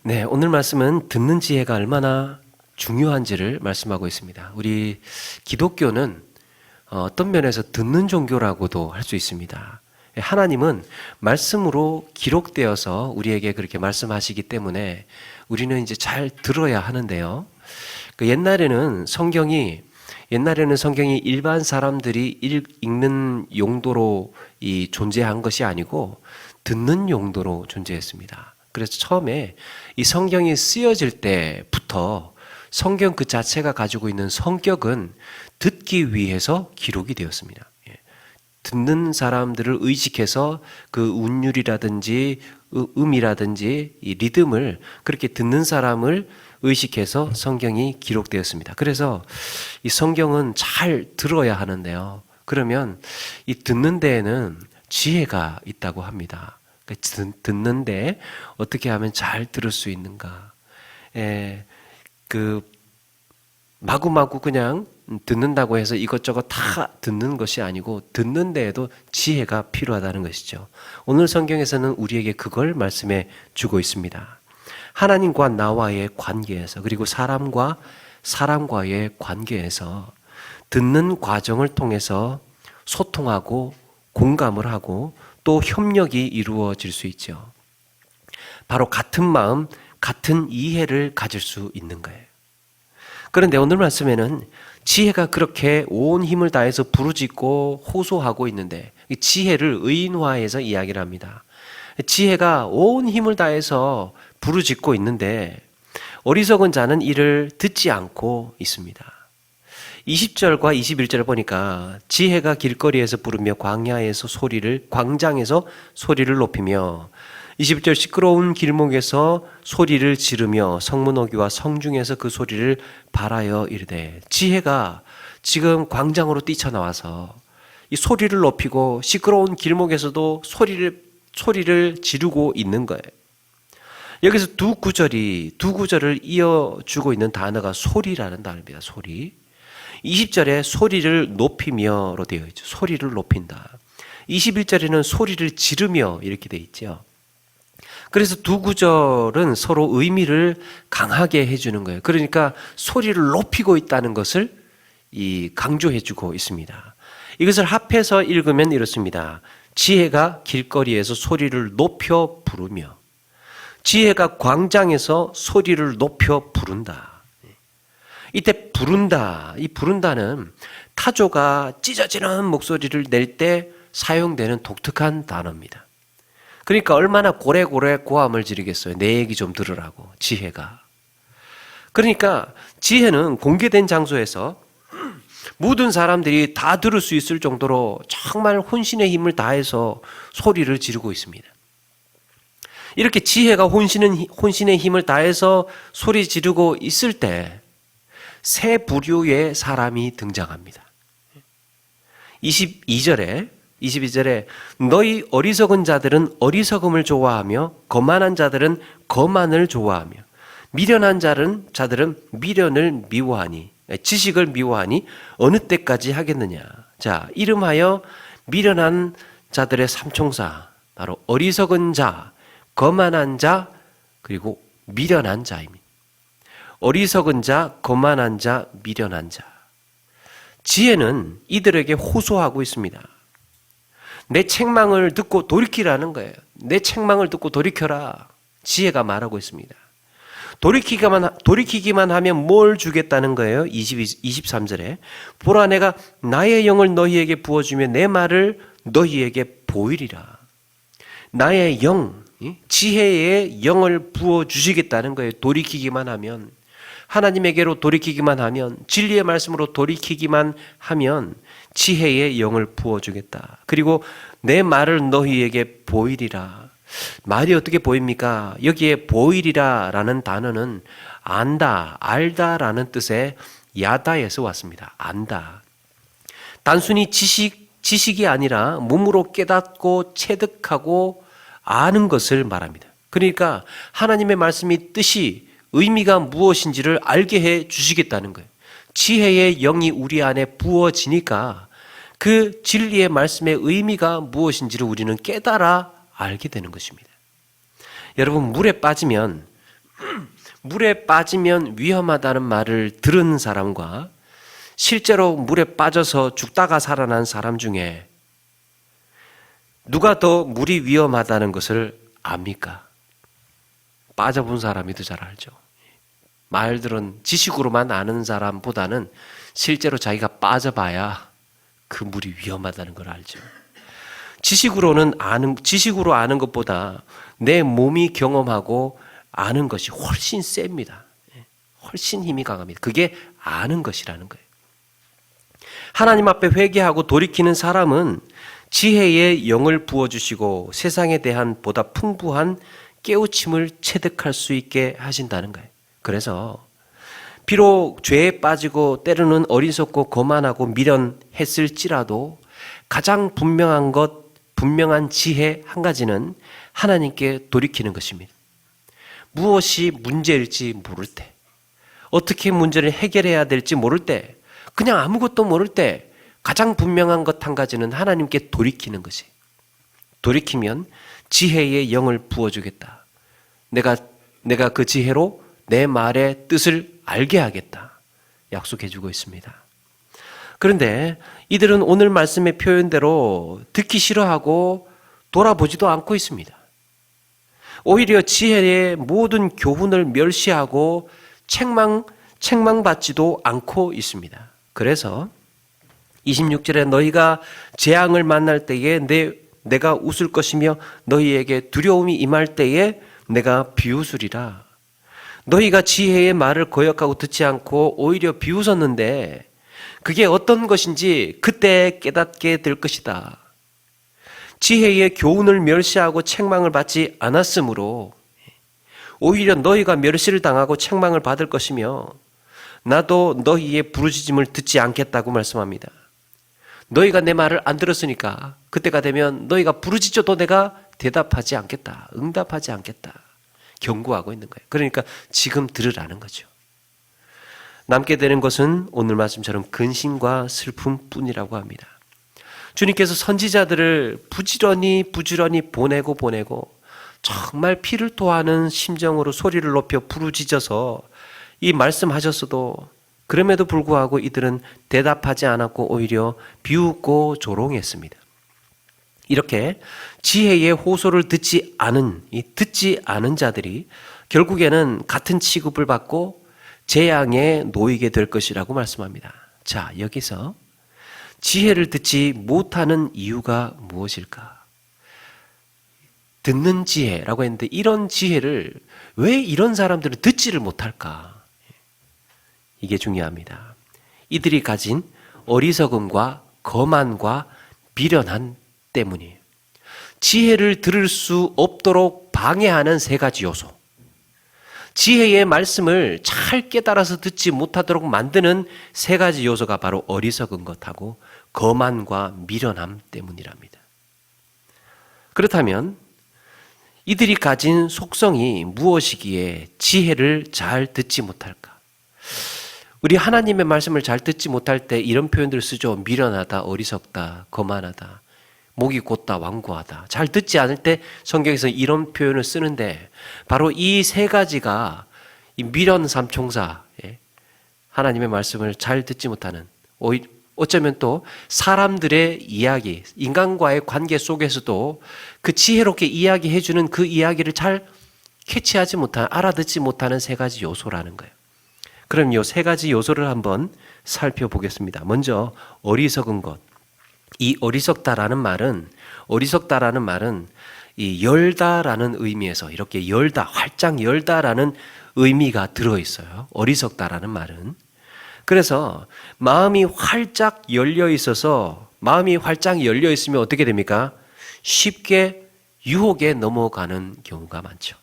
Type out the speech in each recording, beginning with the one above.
네, 오늘 말씀은 듣는 지혜가 얼마나 중요한지를 말씀하고 있습니다. 우리 기독교는 어떤 면에서 듣는 종교라고도 할 수 있습니다. 하나님은 말씀으로 기록되어서 우리에게 그렇게 말씀하시기 때문에 우리는 이제 잘 들어야 하는데요. 옛날에는 성경이 일반 사람들이 읽는 용도로 존재한 것이 아니고 듣는 용도로 존재했습니다. 그래서 처음에 이 성경이 쓰여질 때부터 성경 그 자체가 가지고 있는 성격은 듣기 위해서 기록이 되었습니다. 듣는 사람들을 의식해서 그 운율이라든지 음이라든지 이 리듬을 그렇게 듣는 사람을 의식해서 성경이 기록되었습니다. 그래서 이 성경은 잘 들어야 하는데요. 그러면 이 듣는 데에는 지혜가 있다고 합니다. 듣는데 어떻게 하면 잘 들을 수 있는가? 마구마구 그냥 듣는다고 해서 이것저것 다 듣는 것이 아니고 듣는 데에도 지혜가 필요하다는 것이죠. 오늘 성경에서는 우리에게 그걸 말씀해 주고 있습니다. 하나님과 나와의 관계에서 그리고 사람과 사람과의 관계에서 듣는 과정을 통해서 소통하고 공감을 하고 또 협력이 이루어질 수 있죠. 바로 같은 마음, 같은 이해를 가질 수 있는 거예요. 그런데 오늘 말씀에는 지혜가 그렇게 온 힘을 다해서 부르짖고 호소하고 있는데 지혜를 의인화해서 이야기를 합니다. 지혜가 온 힘을 다해서 부르짖고 있는데 어리석은 자는 이를 듣지 않고 있습니다. 20절과 21절을 보니까 지혜가 길거리에서 부르며 광장에서 소리를 높이며 21절 시끄러운 길목에서 소리를 지르며 성문어귀와 성중에서 그 소리를 발하여 이르되 지혜가 지금 광장으로 뛰쳐나와서 이 소리를 높이고 시끄러운 길목에서도 소리를 지르고 있는 거예요. 여기서 두 구절을 이어주고 있는 단어가 소리라는 단어입니다. 소리. 20절에 소리를 높이며로 되어 있죠. 소리를 높인다. 21절에는 소리를 지르며 이렇게 되어 있죠. 그래서 두 구절은 서로 의미를 강하게 해주는 거예요. 그러니까 소리를 높이고 있다는 것을 강조해주고 있습니다. 이것을 합해서 읽으면 이렇습니다. 지혜가 길거리에서 소리를 높여 부르며 지혜가 광장에서 소리를 높여 부른다. 이때 부른다. 이 부른다는 타조가 찢어지는 목소리를 낼 때 사용되는 독특한 단어입니다. 그러니까 얼마나 고래고래 고함을 지르겠어요. 내 얘기 좀 들으라고 지혜가. 그러니까 지혜는 공개된 장소에서 모든 사람들이 다 들을 수 있을 정도로 정말 혼신의 힘을 다해서 소리를 지르고 있습니다. 이렇게 지혜가 혼신의 힘을 다해서 소리 지르고 있을 때 세 부류의 사람이 등장합니다. 22절에 너희 어리석은 자들은 어리석음을 좋아하며 거만한 자들은 거만을 좋아하며 미련한 자들은 미련을 미워하니 지식을 미워하니 어느 때까지 하겠느냐. 자, 이름하여 미련한 자들의 삼총사 바로 어리석은 자, 거만한 자 그리고 미련한 자입니다. 어리석은 자, 거만한 자, 미련한 자. 지혜는 이들에게 호소하고 있습니다. 내 책망을 듣고 돌이키라는 거예요. 내 책망을 듣고 돌이켜라. 지혜가 말하고 있습니다. 돌이키기만 하면 뭘 주겠다는 거예요? 23절에 보라 내가 나의 영을 너희에게 부어주며 내 말을 너희에게 보이리라. 나의 영, 지혜의 영을 부어주시겠다는 거예요. 돌이키기만 하면. 하나님에게로 돌이키기만 하면, 진리의 말씀으로 돌이키기만 하면 지혜의 영을 부어주겠다. 그리고 내 말을 너희에게 보이리라. 말이 어떻게 보입니까? 여기에 보이리라 라는 단어는 안다, 알다라는 뜻의 야다에서 왔습니다. 안다. 단순히 지식이 아니라 몸으로 깨닫고 체득하고 아는 것을 말합니다. 그러니까 하나님의 말씀이 뜻이 의미가 무엇인지를 알게 해 주시겠다는 거예요. 지혜의 영이 우리 안에 부어지니까 그 진리의 말씀의 의미가 무엇인지를 우리는 깨달아 알게 되는 것입니다. 여러분, 물에 빠지면 물에 빠지면 위험하다는 말을 들은 사람과 실제로 물에 빠져서 죽다가 살아난 사람 중에 누가 더 물이 위험하다는 것을 압니까? 빠져본 사람이 더 잘 알죠. 말들은 지식으로만 아는 사람보다는 실제로 자기가 빠져봐야 그 물이 위험하다는 걸 알죠. 지식으로 아는 것보다 내 몸이 경험하고 아는 것이 훨씬 셉니다. 훨씬 힘이 강합니다. 그게 아는 것이라는 거예요. 하나님 앞에 회개하고 돌이키는 사람은 지혜의 영을 부어주시고 세상에 대한 보다 풍부한 깨우침을 체득할 수 있게 하신다는 거예요. 그래서 비록 죄에 빠지고 때로는 어리석고 거만하고 미련했을지라도 가장 분명한 지혜 한 가지는 하나님께 돌이키는 것입니다. 무엇이 문제일지 모를 때, 어떻게 문제를 해결해야 될지 모를 때, 그냥 아무것도 모를 때 가장 분명한 것 한 가지는 하나님께 돌이키는 것이에요. 돌이키면 지혜의 영을 부어주겠다. 내가 그 지혜로 내 말의 뜻을 알게 하겠다. 약속해주고 있습니다. 그런데 이들은 오늘 말씀의 표현대로 듣기 싫어하고 돌아보지도 않고 있습니다. 오히려 지혜의 모든 교훈을 멸시하고 책망받지도 않고 있습니다. 그래서 26절에 너희가 재앙을 만날 때에 내가 웃을 것이며 너희에게 두려움이 임할 때에 내가 비웃으리라. 너희가 지혜의 말을 거역하고 듣지 않고 오히려 비웃었는데 그게 어떤 것인지 그때 깨닫게 될 것이다. 지혜의 교훈을 멸시하고 책망을 받지 않았으므로 오히려 너희가 멸시를 당하고 책망을 받을 것이며 나도 너희의 부르짖음을 듣지 않겠다고 말씀합니다. 너희가 내 말을 안 들었으니까 그때가 되면 너희가 부르짖어도 내가 대답하지 않겠다. 응답하지 않겠다. 경고하고 있는 거예요. 그러니까 지금 들으라는 거죠. 남게 되는 것은 오늘 말씀처럼 근심과 슬픔뿐이라고 합니다. 주님께서 선지자들을 부지런히 보내고 정말 피를 토하는 심정으로 소리를 높여 부르짖어서 이 말씀하셨어도 그럼에도 불구하고 이들은 대답하지 않았고 오히려 비웃고 조롱했습니다. 이렇게 지혜의 호소를 듣지 않은 자들이 결국에는 같은 취급을 받고 재앙에 놓이게 될 것이라고 말씀합니다. 자, 여기서 지혜를 듣지 못하는 이유가 무엇일까? 듣는 지혜라고 했는데 이런 지혜를 왜 이런 사람들은 듣지를 못할까? 이게 중요합니다. 이들이 가진 어리석음과 거만과 미련한 때문이에요. 지혜를 들을 수 없도록 방해하는 세 가지 요소. 지혜의 말씀을 잘 깨달아서 듣지 못하도록 만드는 세 가지 요소가 바로 어리석은 것하고 거만과 미련함 때문이랍니다. 그렇다면 이들이 가진 속성이 무엇이기에 지혜를 잘 듣지 못할까? 우리 하나님의 말씀을 잘 듣지 못할 때 이런 표현들을 쓰죠. 미련하다, 어리석다, 거만하다, 목이 곧다, 완고하다. 잘 듣지 않을 때 성경에서 이런 표현을 쓰는데 바로 이 세 가지가 이 미련 삼총사, 하나님의 말씀을 잘 듣지 못하는, 어쩌면 또 사람들의 이야기, 인간과의 관계 속에서도 그 지혜롭게 이야기해주는 그 이야기를 잘 캐치하지 못하는, 알아듣지 못하는 세 가지 요소라는 거예요. 그럼 이 세 가지 요소를 한번 살펴보겠습니다. 먼저 어리석은 것. 이 어리석다라는 말은 이 열다라는 의미에서 이렇게 열다, 활짝 열다라는 의미가 들어있어요. 어리석다라는 말은. 그래서 마음이 활짝 열려 있으면 어떻게 됩니까? 쉽게 유혹에 넘어가는 경우가 많죠.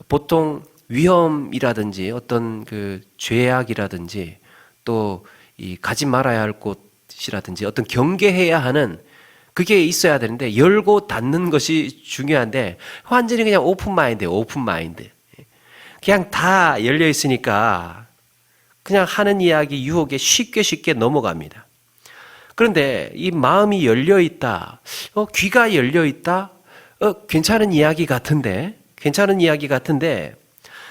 보통 위험이라든지 어떤 그 죄악이라든지 또 이 가지 말아야 할 곳이라든지 어떤 경계해야 하는 그게 있어야 되는데 열고 닫는 것이 중요한데 완전히 그냥 오픈 마인드. 그냥 다 열려 있으니까 그냥 하는 이야기 유혹에 쉽게 넘어갑니다. 그런데 이 마음이 열려 있다, 귀가 열려 있다, 괜찮은 이야기 같은데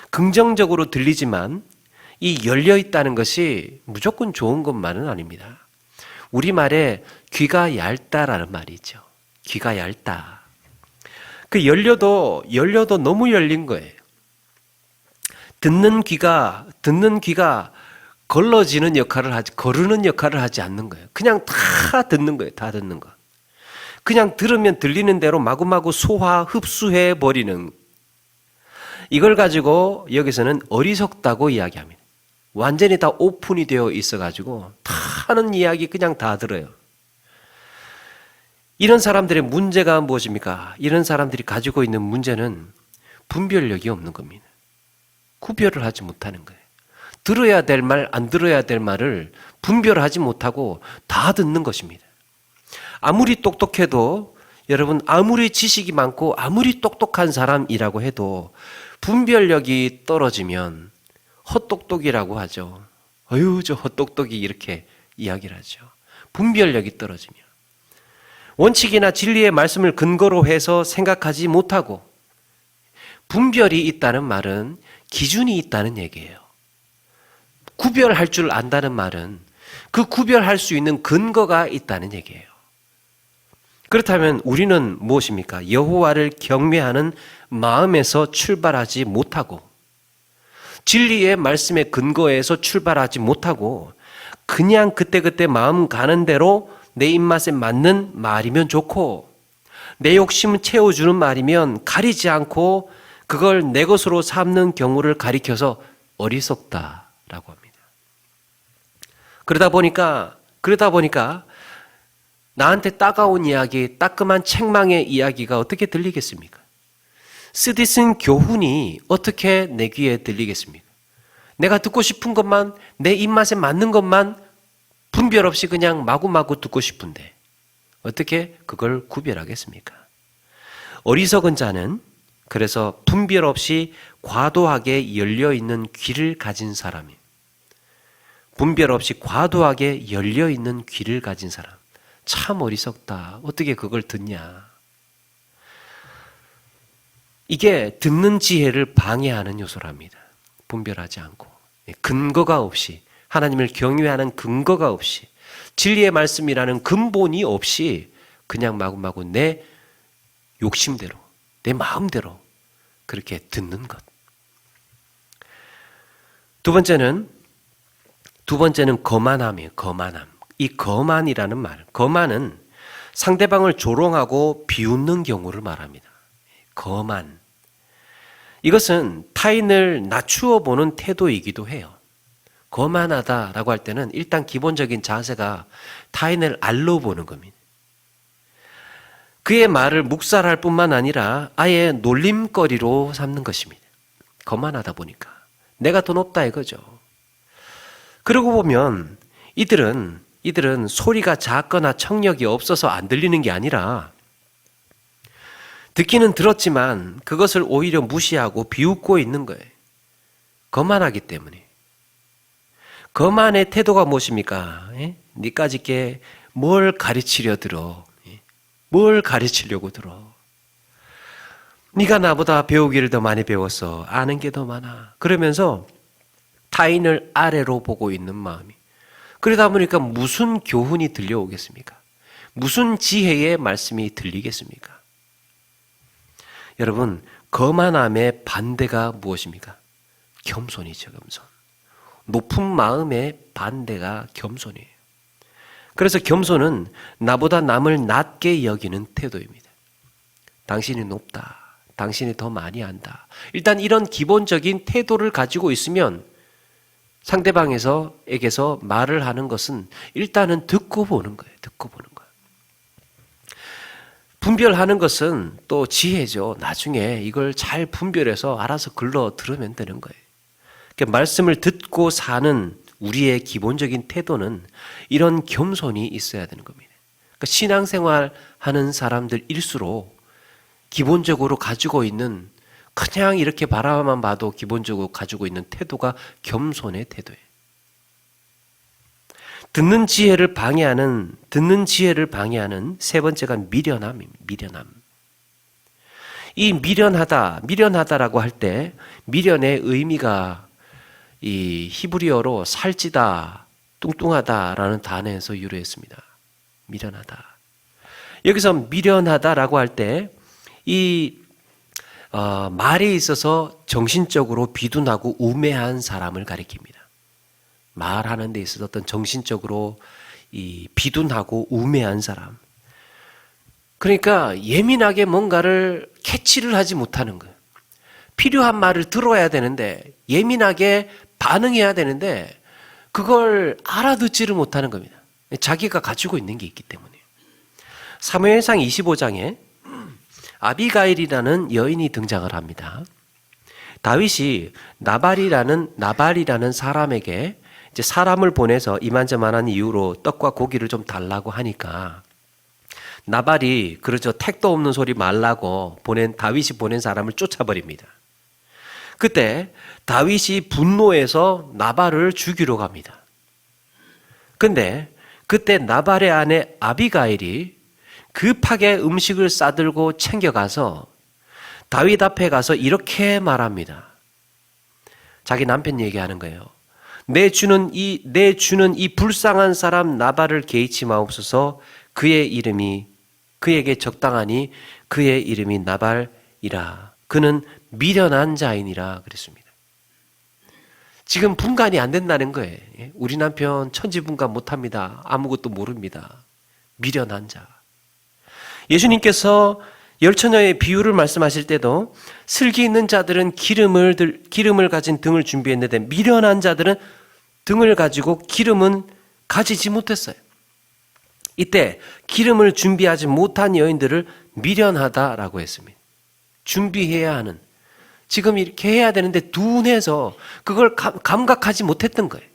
긍정적으로 들리지만 이 열려 있다는 것이 무조건 좋은 것만은 아닙니다. 우리말에 귀가 얇다라는 말이 있죠. 귀가 얇다. 그 열려도 너무 열린 거예요. 듣는 귀가 거르는 역할을 하지 않는 거예요. 그냥 다 듣는 거예요. 다 듣는 거. 그냥 들으면 들리는 대로 마구마구 흡수해 버리는. 이걸 가지고 여기서는 어리석다고 이야기합니다. 완전히 다 오픈이 되어 있어가지고 다 하는 이야기 그냥 다 들어요. 이런 사람들의 문제가 무엇입니까? 이런 사람들이 가지고 있는 문제는 분별력이 없는 겁니다. 구별을 하지 못하는 거예요. 들어야 될 말, 안 들어야 될 말을 분별하지 못하고 다 듣는 것입니다. 아무리 똑똑해도 여러분 아무리 지식이 많고 아무리 똑똑한 사람이라고 해도 분별력이 떨어지면 헛똑똑이라고 하죠. 어휴 저 헛똑똑이 이렇게 이야기를 하죠. 분별력이 떨어지면 원칙이나 진리의 말씀을 근거로 해서 생각하지 못하고 분별이 있다는 말은 기준이 있다는 얘기예요. 구별할 줄 안다는 말은 그 구별할 수 있는 근거가 있다는 얘기예요. 그렇다면 우리는 무엇입니까? 여호와를 경외하는 마음에서 출발하지 못하고 진리의 말씀의 근거에서 출발하지 못하고 그냥 그때그때 마음 가는 대로 내 입맛에 맞는 말이면 좋고 내 욕심을 채워주는 말이면 가리지 않고 그걸 내 것으로 삼는 경우를 가리켜서 어리석다라고 합니다. 그러다 보니까 나한테 따가운 이야기, 따끔한 책망의 이야기가 어떻게 들리겠습니까? 쓰디쓴 교훈이 어떻게 내 귀에 들리겠습니까? 내가 듣고 싶은 것만, 내 입맛에 맞는 것만 분별 없이 그냥 마구마구 듣고 싶은데 어떻게 그걸 구별하겠습니까? 어리석은 자는 그래서 분별 없이 과도하게 열려있는 귀를 가진 사람이에요. 분별 없이 과도하게 열려있는 귀를 가진 사람. 참 어리석다. 어떻게 그걸 듣냐. 이게 듣는 지혜를 방해하는 요소랍니다. 분별하지 않고 근거가 없이 하나님을 경외하는 근거가 없이 진리의 말씀이라는 근본이 없이 그냥 마구마구 내 욕심대로 내 마음대로 그렇게 듣는 것. 두 번째는 거만함이에요. 거만함. 이 거만이라는 말, 거만은 상대방을 조롱하고 비웃는 경우를 말합니다. 거만. 이것은 타인을 낮추어 보는 태도이기도 해요. 거만하다라고 할 때는 일단 기본적인 자세가 타인을 알로 보는 겁니다. 그의 말을 묵살할 뿐만 아니라 아예 놀림거리로 삼는 것입니다. 거만하다 보니까. 내가 더 높다 이거죠. 그러고 보면 이들은 소리가 작거나 청력이 없어서 안 들리는 게 아니라 듣기는 들었지만 그것을 오히려 무시하고 비웃고 있는 거예요. 거만하기 때문에. 거만의 태도가 무엇입니까? 니까짓게 뭘 가르치려 들어. 뭘 가르치려고 들어. 네가 나보다 배우기를 더 많이 배웠어. 아는 게 더 많아. 그러면서 타인을 아래로 보고 있는 마음이. 그러다 보니까 무슨 교훈이 들려오겠습니까? 무슨 지혜의 말씀이 들리겠습니까? 여러분, 거만함의 반대가 무엇입니까? 겸손이죠, 겸손. 높은 마음의 반대가 겸손이에요. 그래서 겸손은 나보다 남을 낮게 여기는 태도입니다. 당신이 높다. 당신이 더 많이 안다. 일단 이런 기본적인 태도를 가지고 있으면 상대방에게서 말을 하는 것은 일단은 듣고 보는 거예요. 듣고 보는 거예요. 분별하는 것은 또 지혜죠. 나중에 이걸 잘 분별해서 알아서 글러 들으면 되는 거예요. 그러니까 말씀을 듣고 사는 우리의 기본적인 태도는 이런 겸손이 있어야 되는 겁니다. 그러니까 신앙생활 하는 사람들일수록 기본적으로 가지고 있는 그냥 이렇게 바라만 봐도 기본적으로 가지고 있는 태도가 겸손의 태도예요. 듣는 지혜를 방해하는 세 번째가 미련함입니다. 미련함. 이 미련하다라고 할 때 미련의 의미가 이 히브리어로 살찌다, 뚱뚱하다라는 단어에서 유래했습니다. 미련하다. 여기서 미련하다라고 할 때 이 말에 있어서 정신적으로 비둔하고 우매한 사람을 가리킵니다. 말하는 데 있어서 어떤 정신적으로 이 비둔하고 우매한 사람. 그러니까 예민하게 뭔가를 캐치를 하지 못하는 거예요. 필요한 말을 들어야 되는데 예민하게 반응해야 되는데 그걸 알아듣지를 못하는 겁니다. 자기가 가지고 있는 게 있기 때문에. 사무엘상 25장에 아비가일이라는 여인이 등장을 합니다. 다윗이 나발이라는 사람에게 이제 사람을 보내서 이만저만한 이유로 떡과 고기를 좀 달라고 하니까 나발이 그러죠. 택도 없는 소리 말라고 다윗이 보낸 사람을 쫓아버립니다. 그때 다윗이 분노해서 나발을 죽이러 갑니다. 근데 그때 나발의 아내 아비가일이 급하게 음식을 싸들고 챙겨가서 다윗 앞에 가서 이렇게 말합니다. 자기 남편 얘기하는 거예요. 내 주는 이 불쌍한 사람 나발을 개의치 마옵소서. 그에게 적당하니 그의 이름이 나발이라. 그는 미련한 자이니라 그랬습니다. 지금 분간이 안 된다는 거예요. 우리 남편 천지분간 못합니다. 아무것도 모릅니다. 미련한 자. 예수님께서 열처녀의 비유를 말씀하실 때도 슬기 있는 자들은 기름을 가진 등을 준비했는데 미련한 자들은 등을 가지고 기름은 가지지 못했어요. 이때 기름을 준비하지 못한 여인들을 미련하다라고 했습니다. 준비해야 하는, 지금 이렇게 해야 되는데 둔해서 그걸 감각하지 못했던 거예요.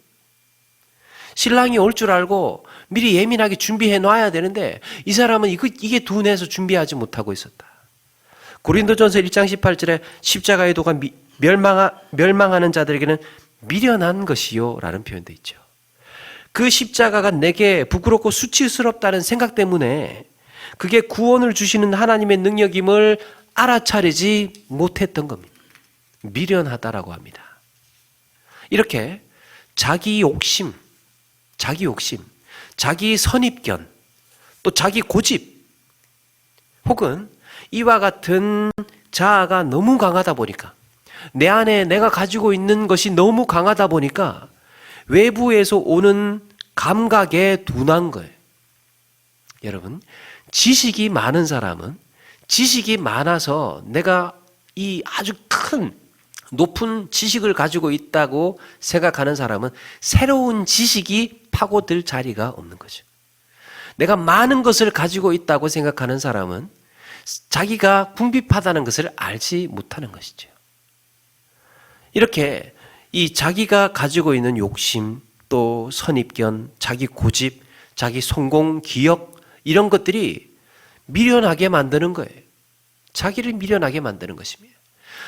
신랑이 올 줄 알고 미리 예민하게 준비해 놔야 되는데 이 사람은 이게 둔해서 준비하지 못하고 있었다. 고린도전서 1장 18절에 십자가의 도가 멸망하는 자들에게는 미련한 것이요 라는 표현도 있죠. 그 십자가가 내게 부끄럽고 수치스럽다는 생각 때문에 그게 구원을 주시는 하나님의 능력임을 알아차리지 못했던 겁니다. 미련하다라고 합니다. 이렇게 자기 욕심, 자기 선입견, 또 자기 고집, 혹은 이와 같은 자아가 너무 강하다 보니까, 내 안에 내가 가지고 있는 것이 너무 강하다 보니까 외부에서 오는 감각에 둔한 거예요. 여러분, 지식이 많은 사람은, 지식이 많아서 내가 이 아주 큰 높은 지식을 가지고 있다고 생각하는 사람은 새로운 지식이 파고들 자리가 없는 거죠. 내가 많은 것을 가지고 있다고 생각하는 사람은 자기가 궁핍하다는 것을 알지 못하는 것이죠. 이렇게 이 자기가 가지고 있는 욕심, 또 선입견, 자기 고집, 자기 성공, 기억, 이런 것들이 미련하게 만드는 거예요. 자기를 미련하게 만드는 것입니다.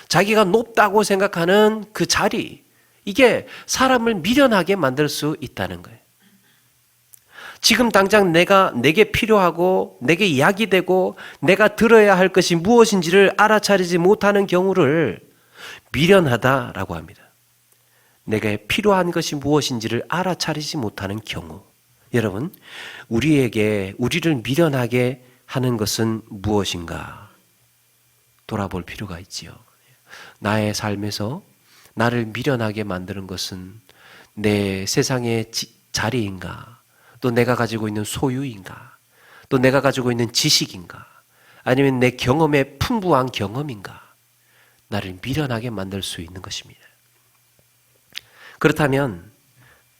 자기가 높다고 생각하는 그 자리, 이게 사람을 미련하게 만들 수 있다는 거예요. 지금 당장 내게 필요하고 내게 이야기 되고 내가 들어야 할 것이 무엇인지를 알아차리지 못하는 경우를 미련하다라고 합니다. 내게 필요한 것이 무엇인지를 알아차리지 못하는 경우. 여러분, 우리를 미련하게 하는 것은 무엇인가 돌아볼 필요가 있지요. 나의 삶에서 나를 미련하게 만드는 것은 내 세상의 자리인가, 또 내가 가지고 있는 소유인가, 또 내가 가지고 있는 지식인가, 아니면 내 경험의 풍부한 경험인가, 나를 미련하게 만들 수 있는 것입니다. 그렇다면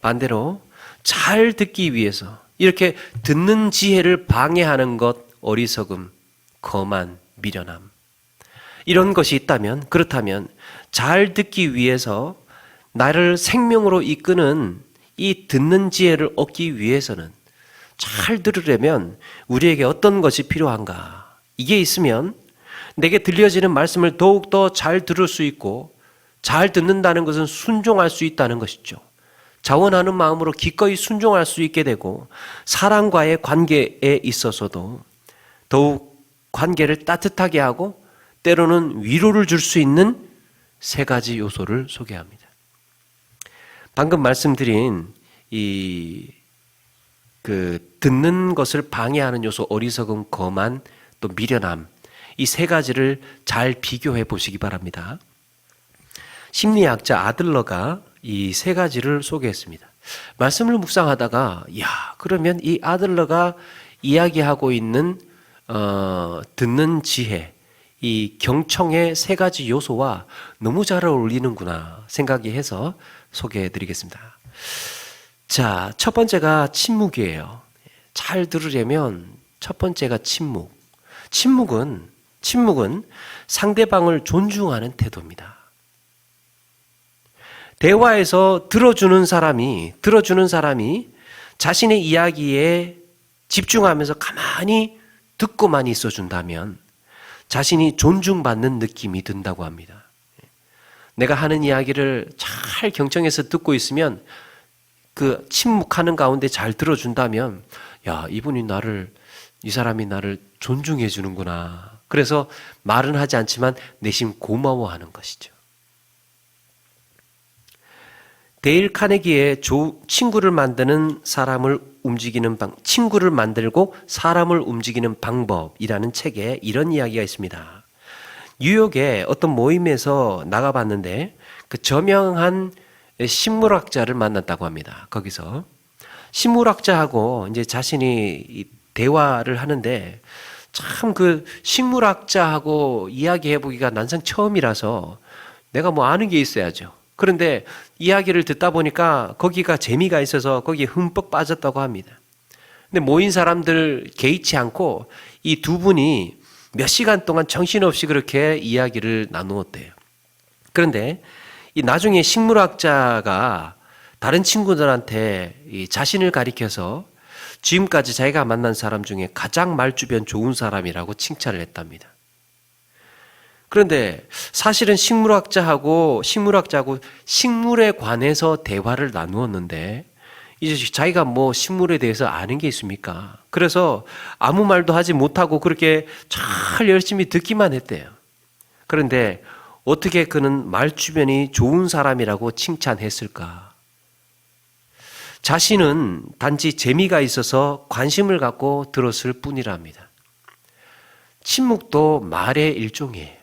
반대로 잘 듣기 위해서 이렇게 듣는 지혜를 방해하는 것, 어리석음, 거만, 미련함, 이런 것이 있다면, 그렇다면 잘 듣기 위해서 나를 생명으로 이끄는 이 듣는 지혜를 얻기 위해서는, 잘 들으려면 우리에게 어떤 것이 필요한가? 이게 있으면 내게 들려지는 말씀을 더욱더 잘 들을 수 있고, 잘 듣는다는 것은 순종할 수 있다는 것이죠. 자원하는 마음으로 기꺼이 순종할 수 있게 되고, 사람과의 관계에 있어서도 더욱 관계를 따뜻하게 하고 때로는 위로를 줄 수 있는 세 가지 요소를 소개합니다. 방금 말씀드린 듣는 것을 방해하는 요소, 어리석음, 거만, 또 미련함, 이 세 가지를 잘 비교해 보시기 바랍니다. 심리학자 아들러가 이 세 가지를 소개했습니다. 말씀을 묵상하다가 그러면 이 아들러가 이야기하고 있는 듣는 지혜, 이 경청의 세 가지 요소와 너무 잘 어울리는구나 생각이 해서 소개해 드리겠습니다. 자, 첫 번째가 침묵이에요. 잘 들으려면 첫 번째가 침묵. 침묵은 상대방을 존중하는 태도입니다. 대화에서 들어주는 사람이 자신의 이야기에 집중하면서 가만히 듣고만 있어준다면 자신이 존중받는 느낌이 든다고 합니다. 내가 하는 이야기를 잘 경청해서 듣고 있으면 그 침묵하는 가운데 잘 들어준다면 이 사람이 나를 존중해 주는구나. 그래서 말은 하지 않지만 내심 고마워하는 것이죠. 데일 카네기의 친구를 만들고 사람을 움직이는 방법이라는 책에 이런 이야기가 있습니다. 뉴욕에 어떤 모임에서 나가봤는데 그 저명한 식물학자를 만났다고 합니다. 거기서 식물학자하고 이제 자신이 대화를 하는데 참 그 식물학자하고 이야기해 보기가 난생 처음이라서 내가 뭐 아는 게 있어야죠. 그런데 이야기를 듣다 보니까 거기가 재미가 있어서 거기에 흠뻑 빠졌다고 합니다. 근데 모인 사람들 개의치 않고 이 두 분이 몇 시간 동안 정신없이 그렇게 이야기를 나누었대요. 그런데 이 나중에 식물학자가 다른 친구들한테 이 자신을 가리켜서 지금까지 자기가 만난 사람 중에 가장 말주변 좋은 사람이라고 칭찬을 했답니다. 그런데 사실은 식물학자하고 식물에 관해서 대화를 나누었는데 이제 자기가 뭐 식물에 대해서 아는 게 있습니까? 그래서 아무 말도 하지 못하고 그렇게 잘 열심히 듣기만 했대요. 그런데 어떻게 그는 말주변이 좋은 사람이라고 칭찬했을까? 자신은 단지 재미가 있어서 관심을 갖고 들었을 뿐이랍니다. 침묵도 말의 일종이에요.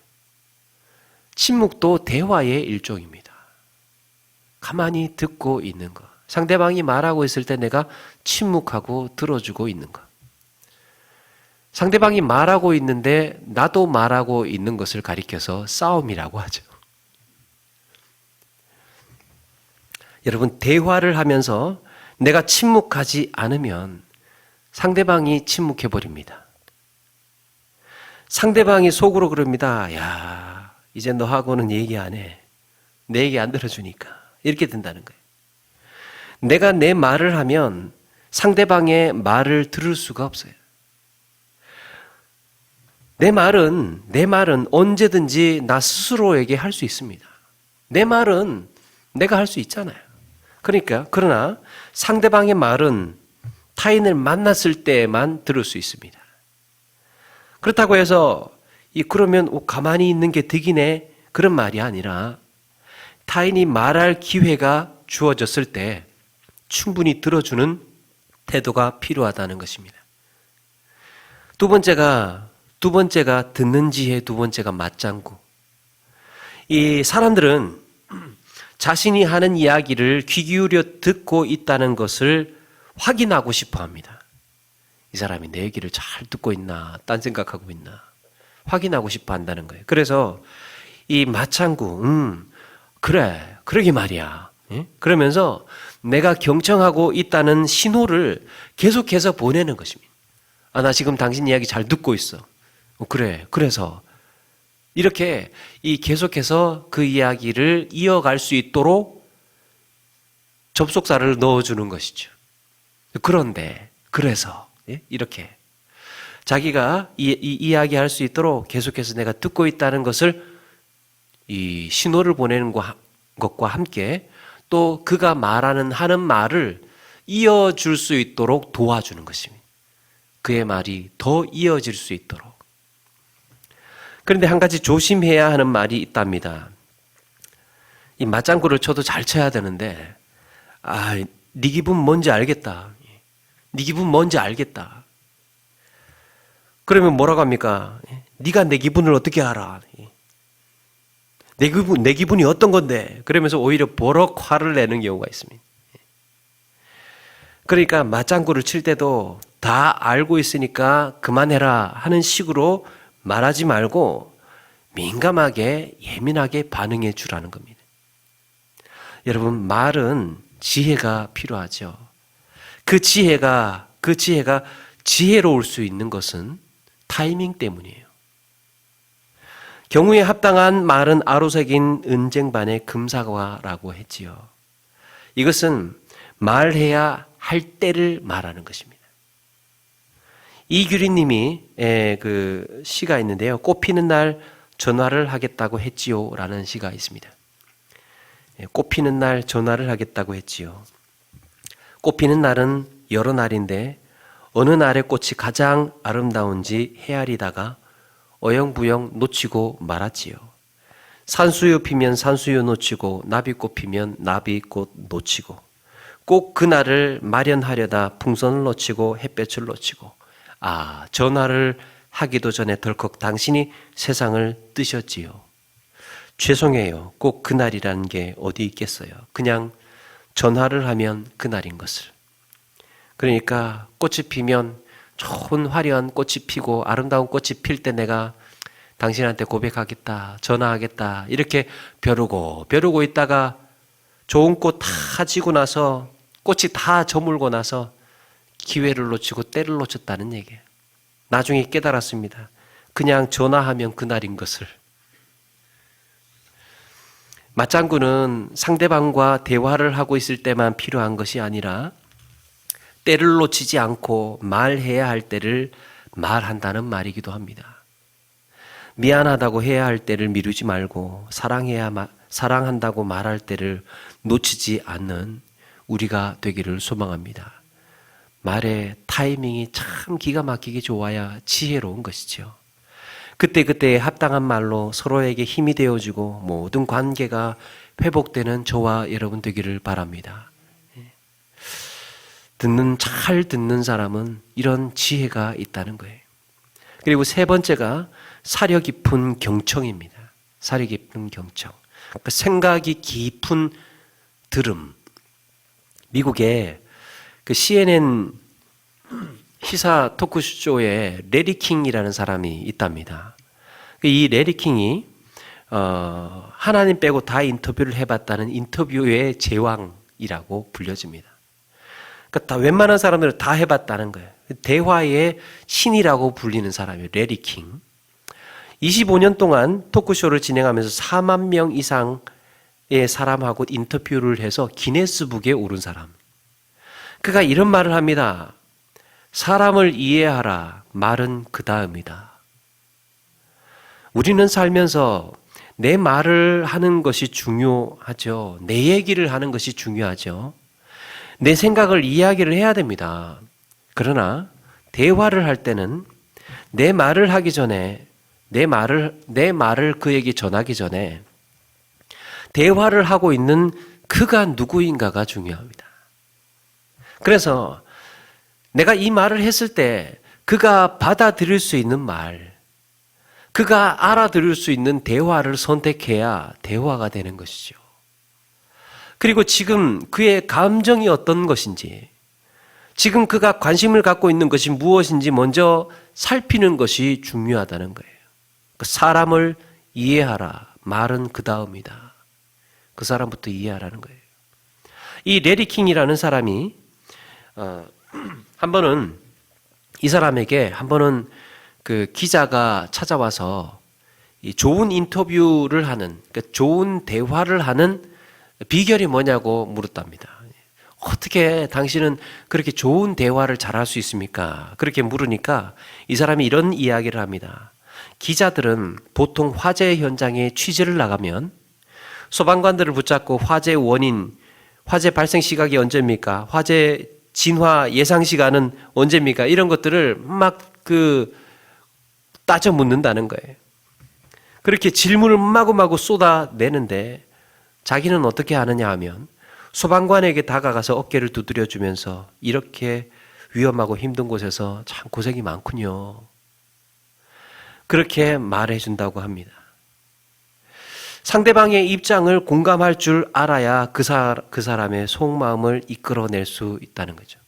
침묵도 대화의 일종입니다. 가만히 듣고 있는 것. 상대방이 말하고 있을 때 내가 침묵하고 들어주고 있는 것. 상대방이 말하고 있는데 나도 말하고 있는 것을 가리켜서 싸움이라고 하죠. 여러분, 대화를 하면서 내가 침묵하지 않으면 상대방이 침묵해버립니다. 상대방이 속으로 그럽니다. 야, 이제 너하고는 얘기 안 해. 내 얘기 안 들어주니까. 이렇게 된다는 거예요. 내가 내 말을 하면 상대방의 말을 들을 수가 없어요. 내 말은 언제든지 나 스스로에게 할 수 있습니다. 내 말은 내가 할 수 있잖아요. 그러나 상대방의 말은 타인을 만났을 때만 들을 수 있습니다. 그렇다고 해서 그러면 가만히 있는 게 득이네 그런 말이 아니라 타인이 말할 기회가 주어졌을 때 충분히 들어주는 태도가 필요하다는 것입니다. 두 번째가 듣는 지혜, 두 번째가 맞장구. 이 사람들은 자신이 하는 이야기를 귀 기울여 듣고 있다는 것을 확인하고 싶어 합니다. 이 사람이 내 얘기를 잘 듣고 있나, 딴 생각하고 있나 확인하고 싶어 한다는 거예요. 그래서 이 맞장구, 그래, 그러게 말이야. 예? 그러면서 내가 경청하고 있다는 신호를 계속해서 보내는 것입니다. 나 지금 당신 이야기 잘 듣고 있어. 그래, 그래서 이렇게 계속해서 그 이야기를 이어갈 수 있도록 접속사를 넣어주는 것이죠. 그런데, 그래서 이렇게 자기가 이야기할 수 있도록 계속해서 내가 듣고 있다는 것을 이 신호를 보내는 것과 함께 또 그가 하는 말을 이어줄 수 있도록 도와주는 것입니다. 그의 말이 더 이어질 수 있도록. 그런데 한 가지 조심해야 하는 말이 있답니다. 이 맞장구를 쳐도 잘 쳐야 되는데, 네 기분 뭔지 알겠다. 네 기분 뭔지 알겠다. 그러면 뭐라고 합니까? 네가 내 기분을 어떻게 알아? 내 기분이 어떤 건데? 그러면서 오히려 버럭 화를 내는 경우가 있습니다. 그러니까 맞장구를 칠 때도 다 알고 있으니까 그만해라 하는 식으로 말하지 말고 민감하게 예민하게 반응해 주라는 겁니다. 여러분, 말은 지혜가 필요하죠. 그 지혜가 지혜로울 수 있는 것은 타이밍 때문이에요. 경우에 합당한 말은 아로새긴 은쟁반의 금사과라고 했지요. 이것은 말해야 할 때를 말하는 것입니다. 이규리님이 그 시가 있는데요. 꽃피는 날 전화를 하겠다고 했지요 라는 시가 있습니다. 꽃피는 날 전화를 하겠다고 했지요. 꽃피는 날은 여러 날인데 어느 날의 꽃이 가장 아름다운지 헤아리다가 어영부영 놓치고 말았지요. 산수유 피면 산수유 놓치고 나비꽃 피면 나비꽃 놓치고 꼭 그날을 마련하려다 풍선을 놓치고 햇볕을 놓치고 전화를 하기도 전에 덜컥 당신이 세상을 뜨셨지요. 죄송해요. 꼭 그날이라는 게 어디 있겠어요. 그냥 전화를 하면 그날인 것을. 그러니까 꽃이 피면 좋은 화려한 꽃이 피고 아름다운 꽃이 필 때 내가 당신한테 고백하겠다, 전화하겠다 이렇게 벼르고 있다가 좋은 꽃 다 지고 나서 꽃이 다 저물고 나서 기회를 놓치고 때를 놓쳤다는 얘기예요. 나중에 깨달았습니다. 그냥 전화하면 그날인 것을. 맞장구는 상대방과 대화를 하고 있을 때만 필요한 것이 아니라 때를 놓치지 않고 말해야 할 때를 말한다는 말이기도 합니다. 미안하다고 해야 할 때를 미루지 말고 사랑한다고 말할 때를 놓치지 않는 우리가 되기를 소망합니다. 말의 타이밍이 참 기가 막히게 좋아야 지혜로운 것이죠. 그때그때 합당한 말로 서로에게 힘이 되어주고 모든 관계가 회복되는 저와 여러분 되기를 바랍니다. 잘 듣는 사람은 이런 지혜가 있다는 거예요. 그리고 세 번째가 사려 깊은 경청입니다. 사려 깊은 경청. 그러니까 생각이 깊은 들음. 미국의 그 CNN 시사 토크쇼에 레리 킹이라는 사람이 있답니다. 이 레리 킹이 하나님 빼고 다 인터뷰를 해봤다는 인터뷰의 제왕이라고 불려집니다. 그러니까 다 웬만한 사람들을 다 해봤다는 거예요. 대화의 신이라고 불리는 사람이에요. 레리 킹. 25년 동안 토크쇼를 진행하면서 4만 명 이상의 사람하고 인터뷰를 해서 기네스북에 오른 사람. 그가 이런 말을 합니다. 사람을 이해하라. 말은 그 다음이다. 우리는 살면서 내 말을 하는 것이 중요하죠. 내 얘기를 하는 것이 중요하죠. 내 생각을 이야기를 해야 됩니다. 그러나 대화를 할 때는 내 말을 하기 전에 내 말을 그에게 전하기 전에 대화를 하고 있는 그가 누구인가가 중요합니다. 그래서 내가 이 말을 했을 때 그가 받아들일 수 있는 말, 그가 알아들을 수 있는 대화를 선택해야 대화가 되는 것이죠. 그리고 지금 그의 감정이 어떤 것인지, 지금 그가 관심을 갖고 있는 것이 무엇인지 먼저 살피는 것이 중요하다는 거예요. 사람을 이해하라. 말은 그 다음이다. 그 사람부터 이해하라는 거예요. 이 레리 킹이라는 사람이 이 사람에게 한 번은 그 기자가 찾아와서 이 좋은 인터뷰를 하는, 그러니까 좋은 대화를 하는 비결이 뭐냐고 물었답니다. 어떻게 당신은 그렇게 좋은 대화를 잘할 수 있습니까? 그렇게 물으니까 이 사람이 이런 이야기를 합니다. 기자들은 보통 화재 현장에 취재를 나가면 소방관들을 붙잡고 화재 원인, 화재 발생 시각이 언제입니까? 화재 진화 예상 시간은 언제입니까? 이런 것들을 막 따져 묻는다는 거예요. 그렇게 질문을 마구마구 쏟아내는데 자기는 어떻게 하느냐 하면 소방관에게 다가가서 어깨를 두드려 주면서 이렇게 위험하고 힘든 곳에서 참 고생이 많군요. 그렇게 말해 준다고 합니다. 상대방의 입장을 공감할 줄 알아야 그 사람의 속마음을 이끌어낼 수 있다는 거죠.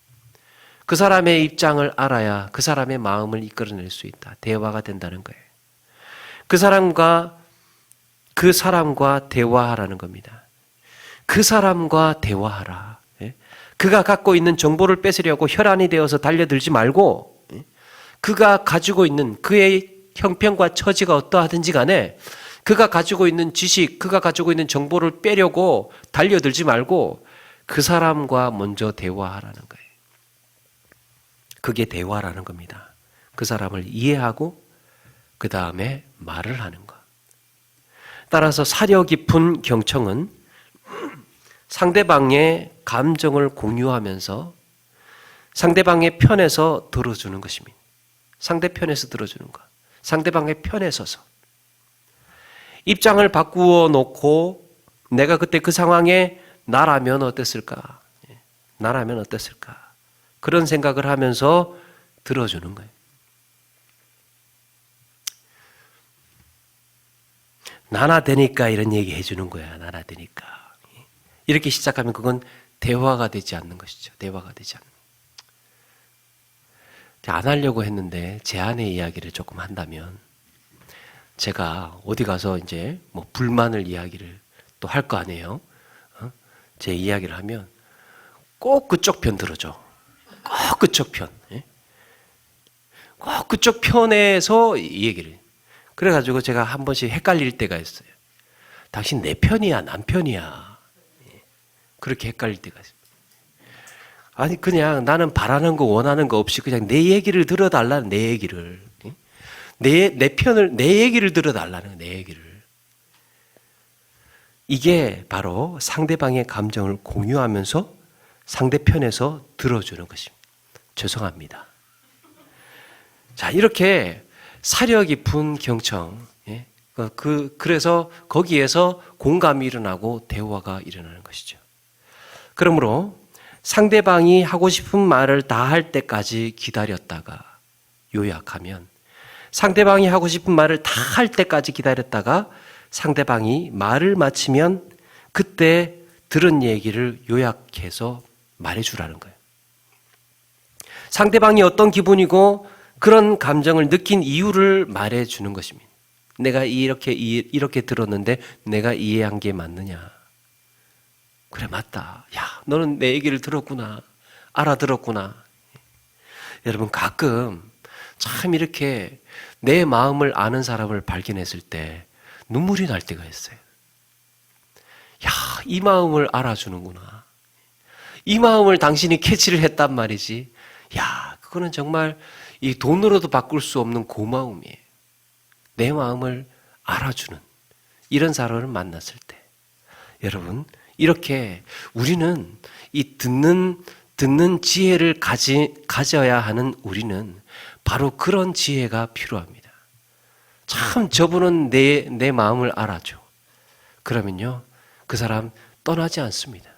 그 사람의 입장을 알아야 그 사람의 마음을 이끌어낼 수 있다. 대화가 된다는 거예요. 그 사람과 대화하라는 겁니다. 그 사람과 대화하라. 그가 갖고 있는 정보를 뺏으려고 혈안이 되어서 달려들지 말고 그가 가지고 있는 그의 형편과 처지가 어떠하든지 간에 그가 가지고 있는 지식, 그가 가지고 있는 정보를 빼려고 달려들지 말고 그 사람과 먼저 대화하라는 거예요. 그게 대화라는 겁니다. 그 사람을 이해하고 그 다음에 말을 하는 것. 따라서 사려 깊은 경청은 상대방의 감정을 공유하면서 상대방의 편에서 들어주는 것입니다. 상대편에서 들어주는 것. 상대방의 편에 서서. 입장을 바꾸어 놓고 내가 그때 그 상황에 나라면 어땠을까? 나라면 어땠을까? 그런 생각을 하면서 들어주는 거예요. 나나 되니까 이런 얘기 해주는 거야. 나나 되니까. 이렇게 시작하면 그건 대화가 되지 않는 것이죠. 대화가 되지 않는. 안 하려고 했는데 제 아내 이야기를 조금 한다면 제가 어디 가서 이제 뭐 불만을 이야기를 또 할 거 아니에요. 제 이야기를 하면 꼭 그쪽 편 들어줘. 꼭 그쪽 편. 꼭 그쪽 편에서 이 얘기를. 그래가지고 제가 한 번씩 헷갈릴 때가 있어요. 당신 내 편이야, 남 편이야. 그렇게 헷갈릴 때가 있어요. 아니 그냥 나는 바라는 거 원하는 거 없이 그냥 내 얘기를 들어달라는 내 얘기를. 내 편을, 내 얘기를 들어달라는 거예요, 내 얘기를. 이게 바로 상대방의 감정을 공유하면서 상대편에서 들어주는 것입니다. 죄송합니다. 자, 이렇게 사려 깊은 경청. 그래서 거기에서 공감이 일어나고 대화가 일어나는 것이죠. 그러므로 상대방이 하고 싶은 말을 다 할 때까지 기다렸다가 요약하면 상대방이 하고 싶은 말을 다 할 때까지 기다렸다가 상대방이 말을 마치면 그때 들은 얘기를 요약해서 말해주라는 거예요. 상대방이 어떤 기분이고 그런 감정을 느낀 이유를 말해주는 것입니다. 내가 이렇게 들었는데 내가 이해한 게 맞느냐? 그래, 맞다. 야, 너는 내 얘기를 들었구나. 알아들었구나. 여러분, 가끔 참 이렇게 내 마음을 아는 사람을 발견했을 때 눈물이 날 때가 있어요. 야, 이 마음을 알아주는구나. 이 마음을 당신이 캐치를 했단 말이지. 야, 그거는 정말 이 돈으로도 바꿀 수 없는 고마움이에요. 내 마음을 알아주는 이런 사람을 만났을 때. 여러분, 이렇게 우리는 이 듣는 지혜를 가져야 하는 우리는 바로 그런 지혜가 필요합니다. 참 저분은 내 마음을 알아줘. 그러면요, 그 사람 떠나지 않습니다.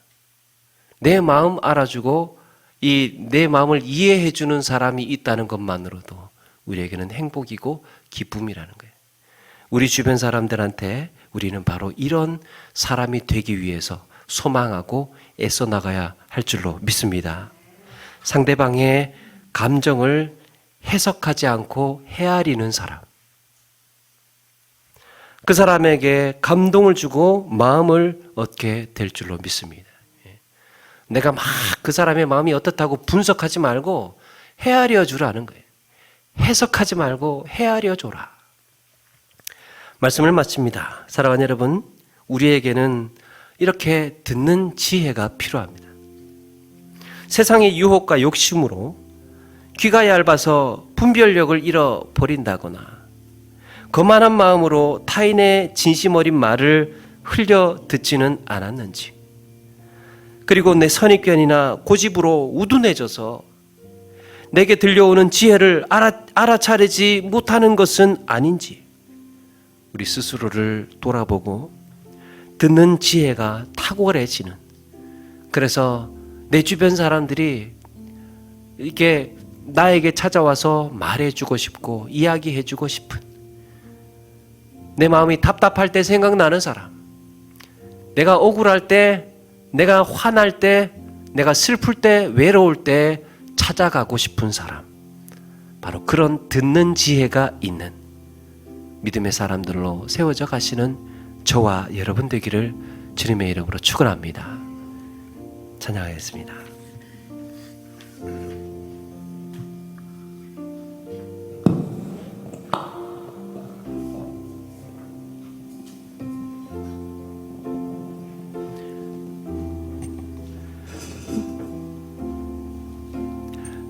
내 마음 알아주고 내 마음을 이해해 주는 사람이 있다는 것만으로도 우리에게는 행복이고 기쁨이라는 거예요. 우리 주변 사람들한테 우리는 바로 이런 사람이 되기 위해서 소망하고 애써 나가야 할 줄로 믿습니다. 상대방의 감정을 해석하지 않고 헤아리는 사람. 그 사람에게 감동을 주고 마음을 얻게 될 줄로 믿습니다. 내가 막 그 사람의 마음이 어떻다고 분석하지 말고 헤아려 주라는 거예요. 해석하지 말고 헤아려 줘라. 말씀을 마칩니다. 사랑하는 여러분, 우리에게는 이렇게 듣는 지혜가 필요합니다. 세상의 유혹과 욕심으로 귀가 얇아서 분별력을 잃어버린다거나 거만한 마음으로 타인의 진심 어린 말을 흘려 듣지는 않았는지, 그리고 내 선입견이나 고집으로 우둔해져서 내게 들려오는 지혜를 알아차리지 못하는 것은 아닌지, 우리 스스로를 돌아보고 듣는 지혜가 탁월해지는, 그래서 내 주변 사람들이 이게 나에게 찾아와서 말해주고 싶고 이야기해주고 싶은, 내 마음이 답답할 때 생각나는 사람, 내가 억울할 때, 내가 화날 때, 내가 슬플 때, 외로울 때 찾아가고 싶은 사람, 바로 그런 듣는 지혜가 있는 믿음의 사람들로 세워져 가시는 저와 여러분 되기를 주님의 이름으로 축원합니다. 찬양하겠습니다.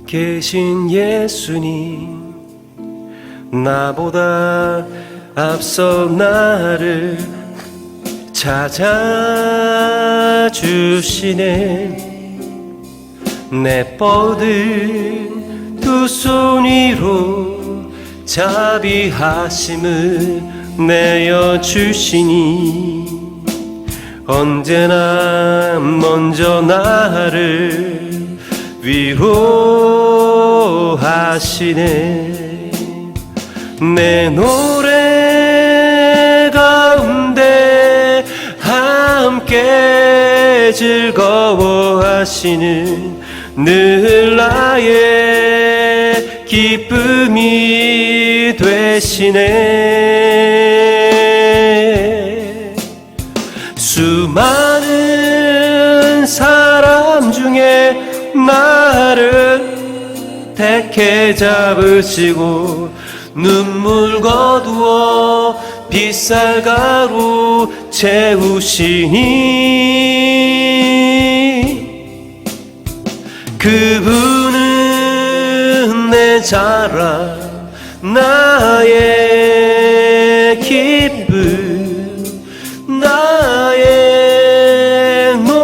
계신 예수님, 나보다 앞서 나를 찾아주시네. 내 뻗은 두 손 위로 자비하심을 내어주시니 언제나 먼저 나를 위로하시네. 내 노래 가운데 함께 즐거워하시는 늘 나의 기쁨이 되시네. 수많은 사람 중에 나를 택해 잡으시고 눈물 거두어 빛살가루 채우시니 그분은 내 자랑, 나의 기쁨, 나의